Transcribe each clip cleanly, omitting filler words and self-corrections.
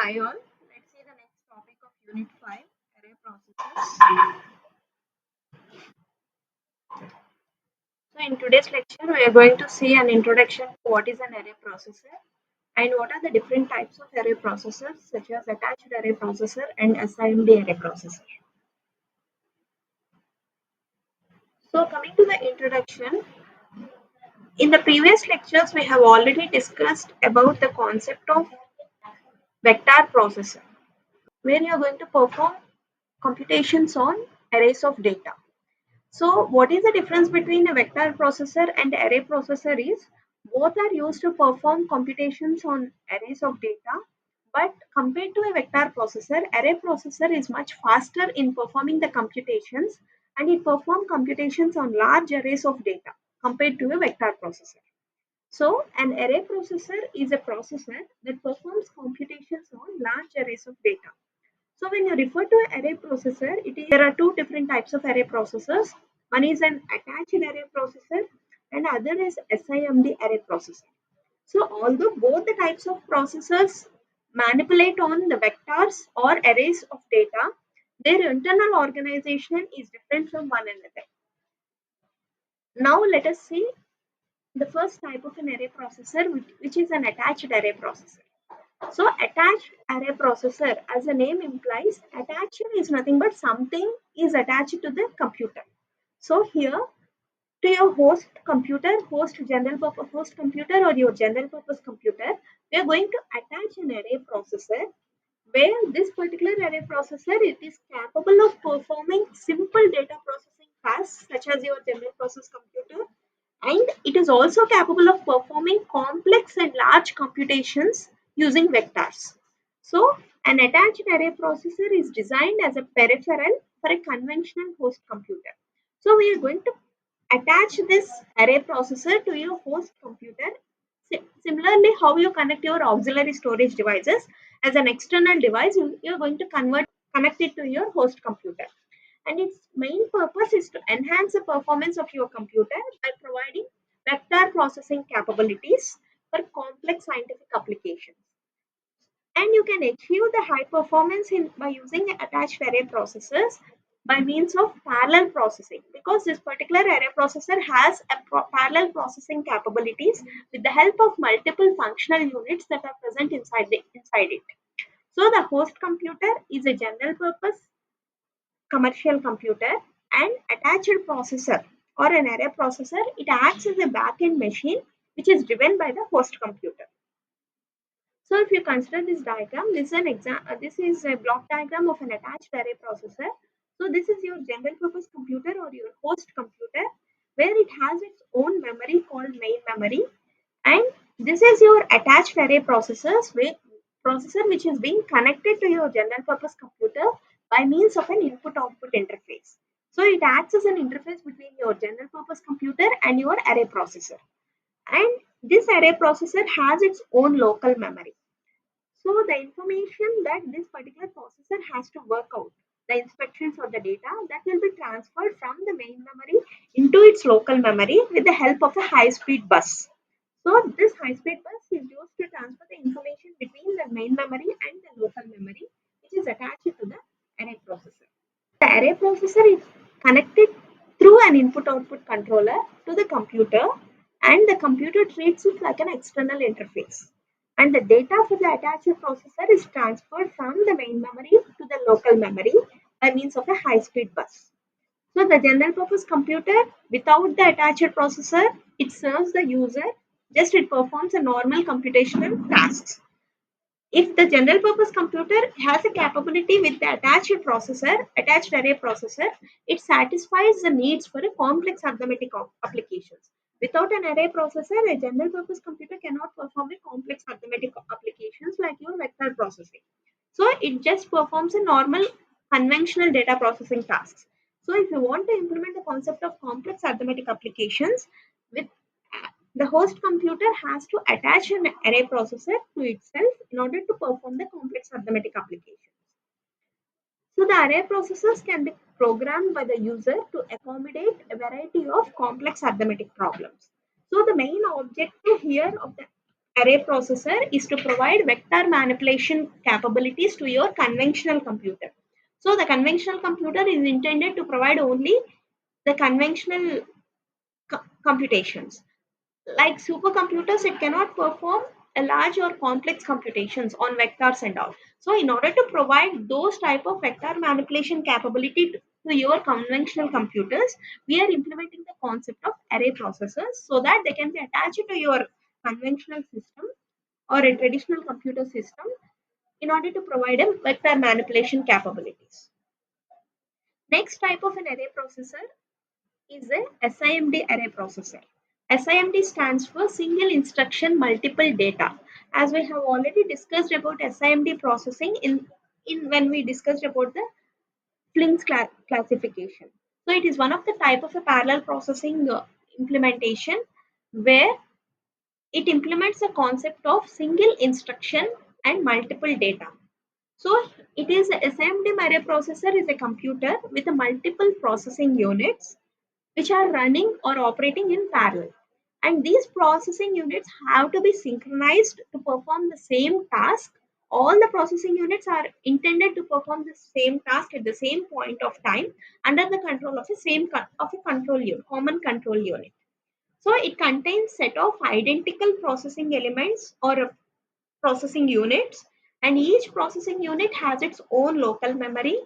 Hi all, let's see the next topic of Unit 5, Array Processes. So in today's lecture, we are going to see an introduction to what is an array processor and what are the different types of array processors such as attached array processor and assigned array processor. So coming to the introduction, in the previous lectures, we have already discussed about the concept of vector processor, where you are going to perform computations on arrays of data. So what is the difference between a vector processor and array processor is both are used to perform computations on arrays of data, but compared to a vector processor, array processor is much faster in performing the computations and it performs computations on large arrays of data compared to a vector processor. So an array processor is a processor that performs computations on large arrays of data. So when you refer to an array processor, there are two different types of array processors. One is an attached array processor and other is SIMD array processor. So although both the types of processors manipulate on the vectors or arrays of data, their internal organization is different from one another. Now let us see the first type of an array processor, which is an attached array processor. So attached array processor, as the name implies, attached is nothing but something is attached to the computer. So here to your host computer, host computer or your general purpose computer, we are going to attach an array processor where this particular array processor it is capable of performing simple data processing tasks such as your general purpose computer, and it is also capable of performing complex and large computations using vectors. So an attached array processor is designed as a peripheral for a conventional host computer. So we are going to attach this array processor to your host computer. Similarly, how you connect your auxiliary storage devices as an external device, you're going to connect it to your host computer. And its main purpose is to enhance the performance of your computer by providing vector processing capabilities for complex scientific applications. And you can achieve the high performance by using attached array processors by means of parallel processing, because this particular array processor has a parallel processing capabilities with the help of multiple functional units that are present inside it. So the host computer is a general purpose commercial computer, and attached processor or an array processor, it acts as a back-end machine which is driven by the host computer. So if you consider this diagram, this is a block diagram of an attached array processor. So this is your general purpose computer or your host computer, where it has its own memory called main memory, and this is your attached array processor which is being connected to your general purpose computer by means of an input output interface. So it acts as an interface between your general purpose computer and your array processor, and this array processor has its own local memory. So the information that this particular processor has to work out, the instructions or the data, that will be transferred from the main memory into its local memory with the help of a high-speed bus. So this high-speed bus is used to transfer the information between the main memory and the local memory, which is attached to the array processor. The array processor is connected through an input-output controller to the computer, and the computer treats it like an external interface. And the data for the attached processor is transferred from the main memory to the local memory by means of a high-speed bus. So the general purpose computer without the attached processor, it serves the user, just it performs a normal computational tasks. If the general purpose computer has a capability with the attached array processor, it satisfies the needs for a complex arithmetic applications. Without an array processor, a general purpose computer cannot perform a complex arithmetic applications like your vector processing. So it just performs a normal conventional data processing tasks. So if you want to implement the concept of complex arithmetic applications, with the host computer has to attach an array processor to itself in order to perform the complex arithmetic applications. So the array processors can be programmed by the user to accommodate a variety of complex arithmetic problems. So the main objective here of the array processor is to provide vector manipulation capabilities to your conventional computer. So the conventional computer is intended to provide only the conventional computations. Like supercomputers, it cannot perform a large or complex computations on vectors and all. So in order to provide those type of vector manipulation capability to your conventional computers, we are implementing the concept of array processors so that they can be attached to your conventional system or a traditional computer system in order to provide a vector manipulation capabilities. Next type of an array processor is a SIMD array processor. SIMD stands for single instruction multiple data. As we have already discussed about SIMD processing in when we discussed about the Fling's classification. So it is one of the type of a parallel processing implementation where it implements the concept of single instruction and multiple data. So it is a SIMD array processor is a computer with a multiple processing units which are running or operating in parallel. And these processing units have to be synchronized to perform the same task. All the processing units are intended to perform the same task at the same point of time under the control of a control unit, common control unit. So it contains set of identical processing elements or processing units, and each processing unit has its own local memory,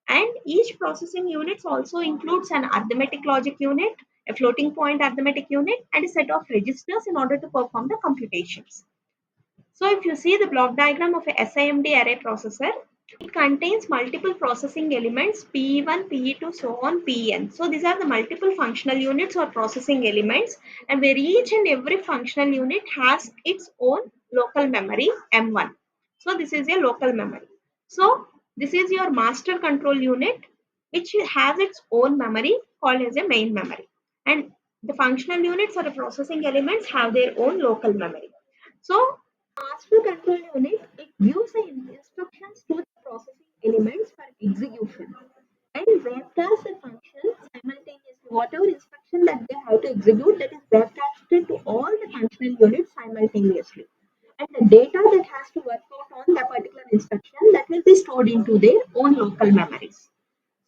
and each processing unit also includes an arithmetic logic unit, a floating point arithmetic unit, and a set of registers in order to perform the computations. So if you see the block diagram of a SIMD array processor, it contains multiple processing elements P1, P2, so on Pn. So these are the multiple functional units or processing elements, and where each and every functional unit has its own local memory M1. So this is a local memory. So this is your master control unit which has its own memory called as a main memory. And the functional units or the processing elements have their own local memory. So master control unit, it gives the instructions to the processing elements for execution and broadcasts the function simultaneously. Whatever instruction that they have to execute, that is broadcasted to all the functional units simultaneously. And the data that has to work out on that particular instruction, that will be stored into their own local memories.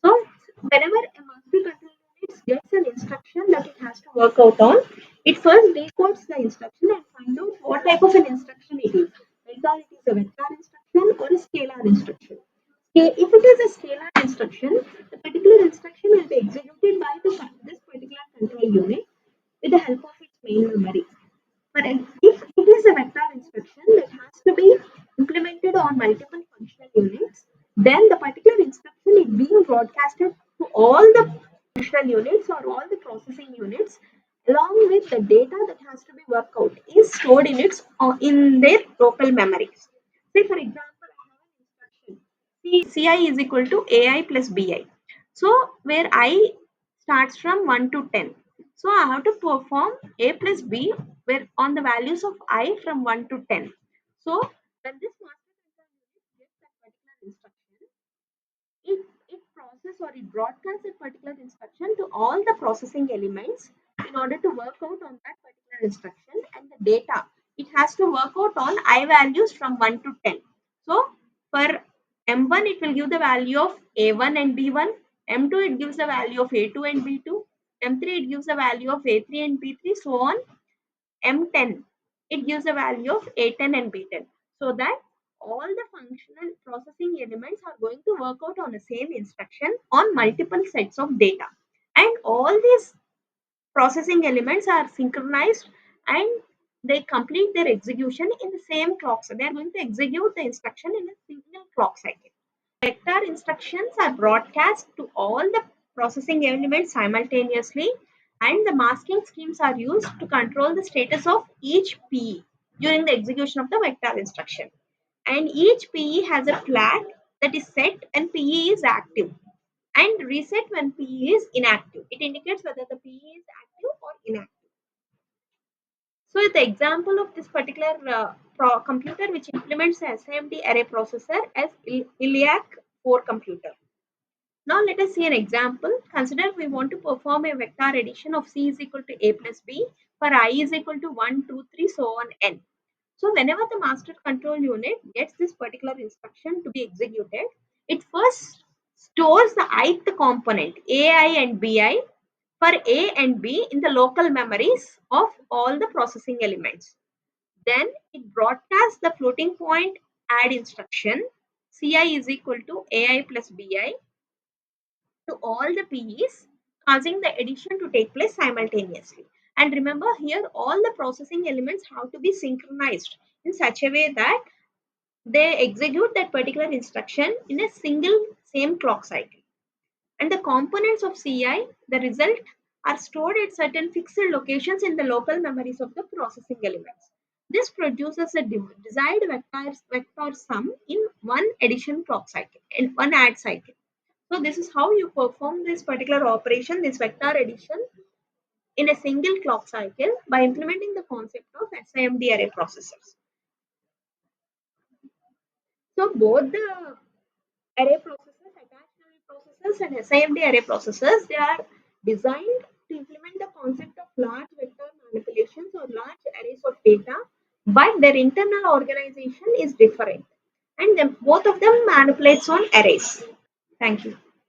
So whenever a multi-control unit gets an instruction that it has to work out on, it first decodes the instruction and find out what type of an instruction it is. Whether it is a vector instruction or a scalar instruction. If it is a scalar instruction, the particular instruction will be executed by this particular control unit with the help of its main memory. But if it is a vector instruction that has to be implemented on multiple functional units, then the particular instruction is being broadcasted to all the functional units or all the processing units along with the data that has to be worked out is stored in its in their local memories. Say for example, I have an instruction Ci is equal to Ai plus Bi. So where I starts from 1 to 10. So I have to perform A plus B where on the values of I from 1 to 10. So when this master control unit gets that particular instruction, it process or it broadcasts a particular instruction to all the processing elements in order to work out on that particular instruction, and the data it has to work out on I values from 1 to 10. So for M1 it will give the value of A1 and B1, M2 it gives the value of A2 and B2, M3 it gives the value of A3 and B3, so on. M10, it gives a value of A10 and B10, so that all the functional processing elements are going to work out on the same instruction on multiple sets of data. And all these processing elements are synchronized and they complete their execution in the same clock. So they are going to execute the instruction in a single clock cycle. Vector instructions are broadcast to all the processing elements simultaneously, and the masking schemes are used to control the status of each PE during the execution of the vector instruction. And each PE has a flag that is set and PE is active and reset when PE is inactive. It indicates whether the PE is active or inactive. So the example of this particular computer which implements the SIMD array processor as ILIAC 4 computer. Now let us see an example. Consider we want to perform a vector addition of C is equal to A plus B for I is equal to 1, 2, 3, so on n. So whenever the master control unit gets this particular instruction to be executed, it first stores the ith component AI and BI for A and B in the local memories of all the processing elements. Then it broadcasts the floating point add instruction Ci is equal to AI plus BI to all the PEs, causing the addition to take place simultaneously. And remember here, all the processing elements have to be synchronized in such a way that they execute that particular instruction in a single same clock cycle. And the components of CI, the result, are stored at certain fixed locations in the local memories of the processing elements. This produces a desired vector sum in one addition clock cycle, in one add cycle. So this is how you perform this particular operation, this vector addition in a single clock cycle by implementing the concept of SIMD array processors. So both the array processors, attached array processors and SIMD array processors, they are designed to implement the concept of large vector manipulations or large arrays of data, but their internal organization is different. And both of them manipulates on arrays. Thank you.